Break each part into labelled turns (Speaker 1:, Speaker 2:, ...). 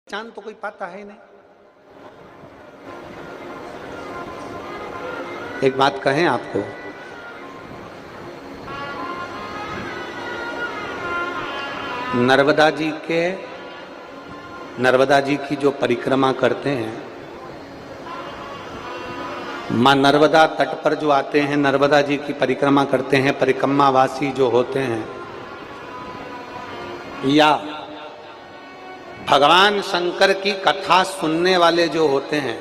Speaker 1: पहचान तो कोई पाता है नहीं। एक बात कहें आपको, नर्मदा जी की जो परिक्रमा करते हैं, माँ नर्मदा तट पर जो आते हैं, नर्मदा जी की परिक्रमा करते हैं, परिक्रमावासी जो होते हैं, या भगवान शंकर की कथा सुनने वाले जो होते हैं,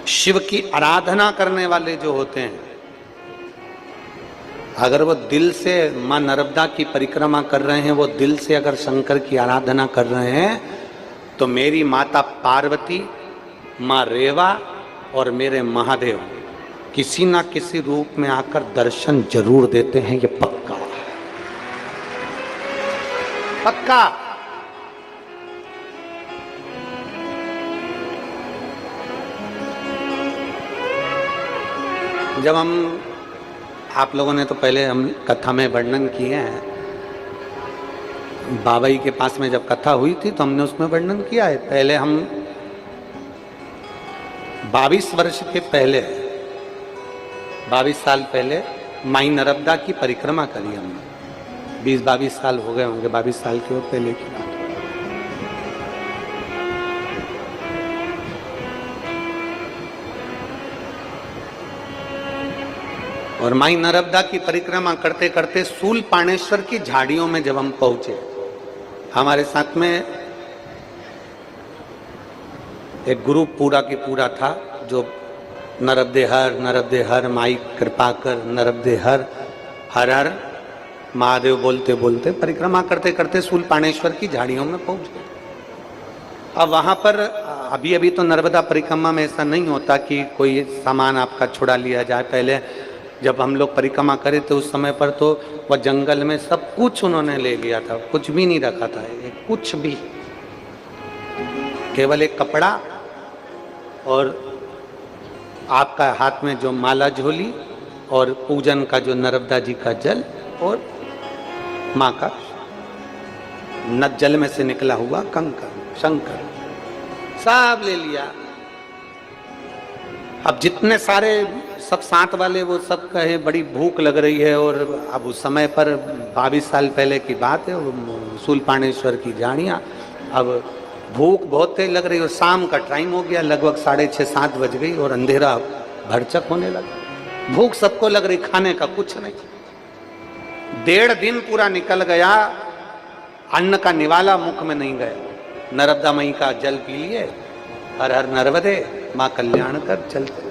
Speaker 1: शिव की आराधना करने वाले जो होते हैं, अगर वो दिल से मां नर्मदा की परिक्रमा कर रहे हैं, वो दिल से अगर शंकर की आराधना कर रहे हैं, तो मेरी माता पार्वती, मां रेवा और मेरे महादेव किसी ना किसी रूप में आकर दर्शन जरूर देते हैं। ये पक्का पक्का। जब हम, आप लोगों ने तो पहले हम कथा में वर्णन किए हैं, बाबाई के पास में जब कथा हुई थी तो हमने उसमें वर्णन किया है। पहले हम 22 वर्ष के पहले, 22 साल पहले माई नर्मदा की परिक्रमा करी हमने। 20-22 साल हो गए होंगे, 22 साल की वो पहले की बात। और माई नर्मदा की परिक्रमा करते करते शूलपाणेश्वर की झाड़ियों में जब हम पहुंचे, हमारे साथ में एक ग्रुप पूरा की पूरा था जो नर्मदे हर माई कृपा कर, नर्मदे हर हर हर महादेव बोलते बोलते परिक्रमा करते करते शूलपाणेश्वर की झाड़ियों में पहुंच गए। अब वहां पर अभी अभी तो नर्मदा परिक्रमा में ऐसा नहीं होता कि कोई सामान आपका छुड़ा लिया जाए। पहले जब हम लोग परिक्रमा करे थे उस समय पर तो वह जंगल में सब कुछ उन्होंने ले लिया था, कुछ भी नहीं रखा था, कुछ भी, केवल एक कपड़ा और आपका हाथ में जो माला झोली और पूजन का जो नर्मदा जी का जल और माँ का नद जल में से निकला हुआ कंकर शंकर सब ले लिया। अब जितने सारे सब साथ वाले वो सब कहे बड़ी भूख लग रही है, और अब उस समय पर 22 साल पहले की बात है, शूलपाणेश्वर की झाड़ियाँ, अब भूख बहुत तेज लग रही है और शाम का टाइम हो गया, लगभग 6:30-7 बज गई और अंधेरा भरचक होने लगा। भूख सबको लग रही, खाने का कुछ नहीं। 1.5 दिन पूरा निकल गया, अन्न का निवाला मुख में नहीं गया। नर्मदा मई का जल पी लिए, हर हर नर्मदे माँ कल्याण कर चलते,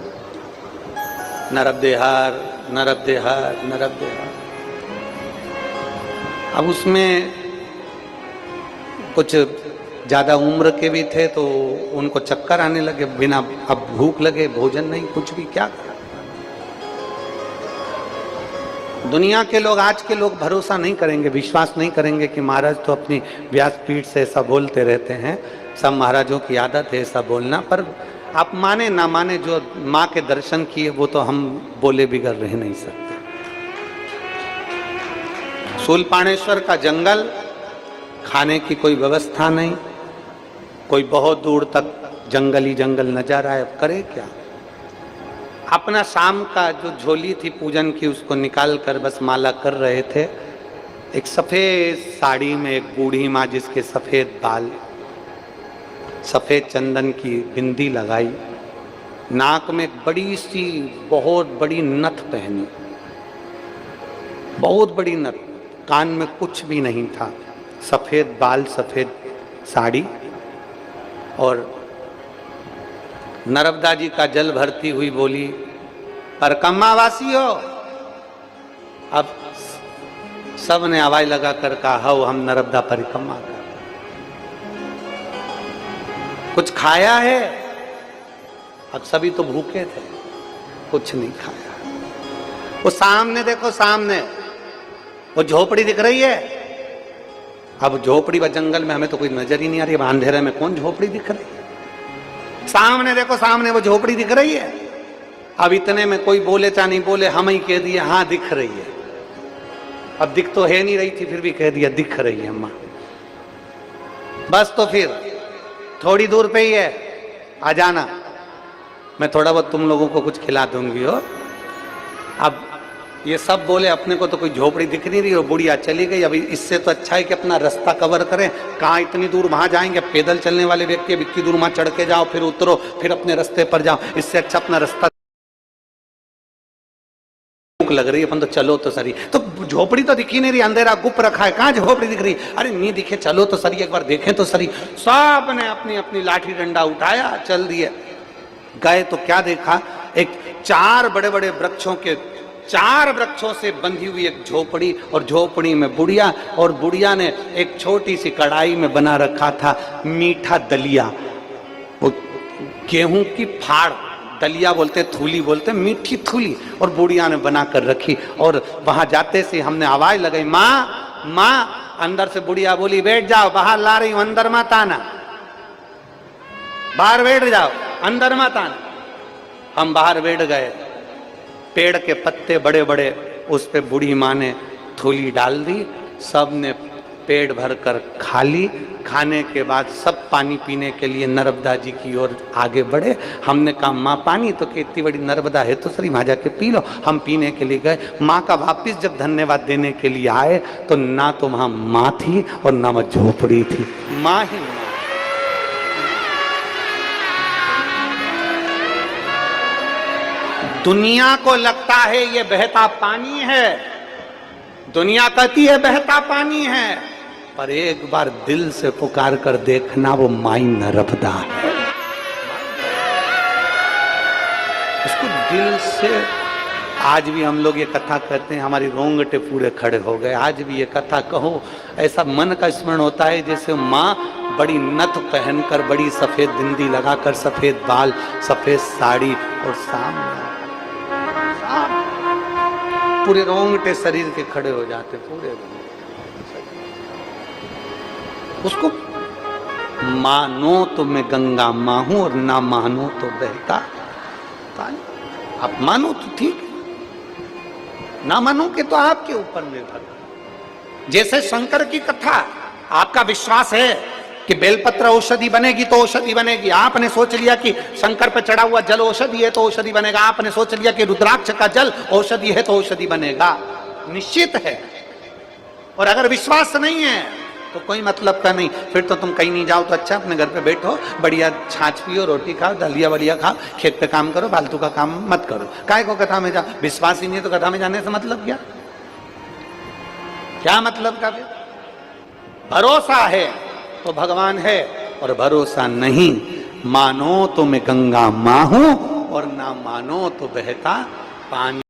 Speaker 1: नर्मदे हर नर्मदे हर नर्मदे हर। अब उसमें कुछ ज्यादा उम्र के भी थे तो उनको चक्कर आने लगे, बिना, अब भूख लगे, भोजन नहीं, कुछ भी, क्या करें। दुनिया के लोग, आज के लोग भरोसा नहीं करेंगे, विश्वास नहीं करेंगे कि महाराज तो अपनी व्यासपीठ से ऐसा बोलते रहते हैं, सब महाराजों की आदत है ऐसा बोलना। पर आप माने ना माने, जो माँ के दर्शन किए वो तो हम बोले बिगड़ रह नहीं सकते। शूलपाणेश्वर का जंगल, खाने की कोई व्यवस्था नहीं, कोई बहुत दूर तक जंगल ही जंगल नजर आए, अब करे क्या। अपना शाम का जो झोली थी पूजन की उसको निकाल कर बस माला कर रहे थे। एक सफेद साड़ी में एक बूढ़ी माँ, जिसके सफेद बाल, सफेद चंदन की बिंदी लगाई, नाक में एक बड़ी सी बहुत बड़ी नथ पहनी, बहुत बड़ी नथ, कान में कुछ भी नहीं था, सफेद बाल, सफेद साड़ी, और नर्मदा जी का जल भरती हुई बोली, परिक्रमावासी हो। अब सब ने आवाज लगा कर कहा, हो हम नर्मदा परिक्रमा कर। कुछ खाया है? अब सभी तो भूखे थे, कुछ नहीं खाया। वो सामने देखो, सामने वो झोपड़ी दिख रही है। अब झोपड़ी व जंगल में हमें तो कोई नजर ही नहीं आ रही, अंधेरे में कौन झोपड़ी दिख रही है। सामने देखो, सामने वो झोपड़ी दिख रही है। अब इतने में कोई बोले चाहे नहीं बोले, हम ही कह दिए हाँ दिख रही है। अब दिख तो है नहीं रही थी, फिर भी कह दिया दिख रही है माँ। बस तो फिर थोड़ी दूर पे ही है, आ जाना, मैं थोड़ा बहुत तुम लोगों को कुछ खिला दूंगी। हो अब ये सब बोले, अपने को तो कोई झोपड़ी दिख नहीं रही और बुढ़िया चली गई। अभी इससे तो अच्छा है कि अपना रास्ता कवर करें। कहाँ इतनी दूर वहां जाएंगे, पैदल चलने वाले व्यक्ति अब इतनी दूर वहां चढ़ के जाओ, फिर उतरो, फिर अपने रास्ते पर जाओ। इससे अच्छा अपना रास्ता, भूख लग रही है, अपन तो चलो तो सरी। तो झोपड़ी तो दिखी नहीं रही, अंधेरा गुप रखा है, कहाँ झोपड़ी दिख रही? अरे नहीं दिखे, चलो तो सरी, एक बार देखें तो सरी। सब ने अपनी अपनी लाठी डंडा उठाया, चल दिए। गए तो क्या देखा, एक चार बड़े बड़े वृक्षों के, चार वृक्षों से बंधी हुई एक झोपड़ी, और झोपड़ी में बुढ़िया, और बुढ़िया ने एक छोटी सी कढ़ाई में बना रखा था मीठा दलिया, वो गेहूं की फाड़, दलिया बोलते, थूली बोलते, मीठी थूली, और बुढ़िया ने बना कर रखी। और वहां जाते से हमने आवाज लगाई, माँ माँ। अंदर से बुढ़िया बोली, बैठ जाओ, बाहर ला रही हूं, अंदर मत आना, बाहर बैठ जाओ, अंदर मत आना। हम बाहर बैठ गए, पेड़ के पत्ते बड़े बड़े, उस पे बूढ़ी माँ ने थूली डाल दी, सब ने पेट भर कर खा ली। खाने के बाद सब पानी पीने के लिए नर्मदा जी की ओर आगे बढ़े। हमने कहा, माँ पानी? तो कि इतनी बड़ी नर्मदा है तो सरी, वहां जाके पी लो। हम पीने के लिए गए। माँ का वापिस जब धन्यवाद देने के लिए आए तो ना तो वहां माँ थी और ना वह झोपड़ी थी, माँ ही माँ। दुनिया को लगता है ये बहता पानी है, दुनिया कहती है बहता पानी है, पर एक बार दिल से पुकार कर देखना, वो माई नर्मदा है। उसको दिल से, आज भी हम लोग ये कथा कहते हैं, हमारी रोंगटे पूरे खड़े हो गए। आज भी ये कथा कहो, ऐसा मन का स्मरण होता है जैसे माँ बड़ी नथ पहनकर, बड़ी सफेद बिंदी लगाकर, सफेद बाल, सफेद साड़ी, और सामने पूरे रोंगटे शरीर के खड़े हो जाते पूरे। उसको मानो तो मैं गंगा माँ हूं और ना मानो तो बहता पानी। आप मानो तो ठीक, ना मानो के तो आपके ऊपर निर्भर। जैसे शंकर की कथा, आपका विश्वास है कि बेलपत्र औषधि बनेगी तो औषधि बनेगी। आपने सोच लिया कि शंकर पर चढ़ा हुआ जल औषधि है तो औषधि बनेगा। आपने सोच लिया कि रुद्राक्ष का जल औषधि है तो औषधि बनेगा, निश्चित है। और अगर विश्वास नहीं है तो कोई मतलब का नहीं, फिर तो तुम कहीं नहीं जाओ तो अच्छा, अपने घर पे बैठो, बढ़िया छाछ पियो, रोटी खाओ, दलिया वलिया खाओ, खेत पे काम करो, फालतू का काम मत करो। काय को कथा में जाओ? विश्वास ही नहीं तो कथा में जाने से मतलब क्या? क्या मतलब का? भरोसा है तो भगवान है, और भरोसा नहीं, मानो तो मैं गंगा माँ हूं और ना मानो तो बहता पानी।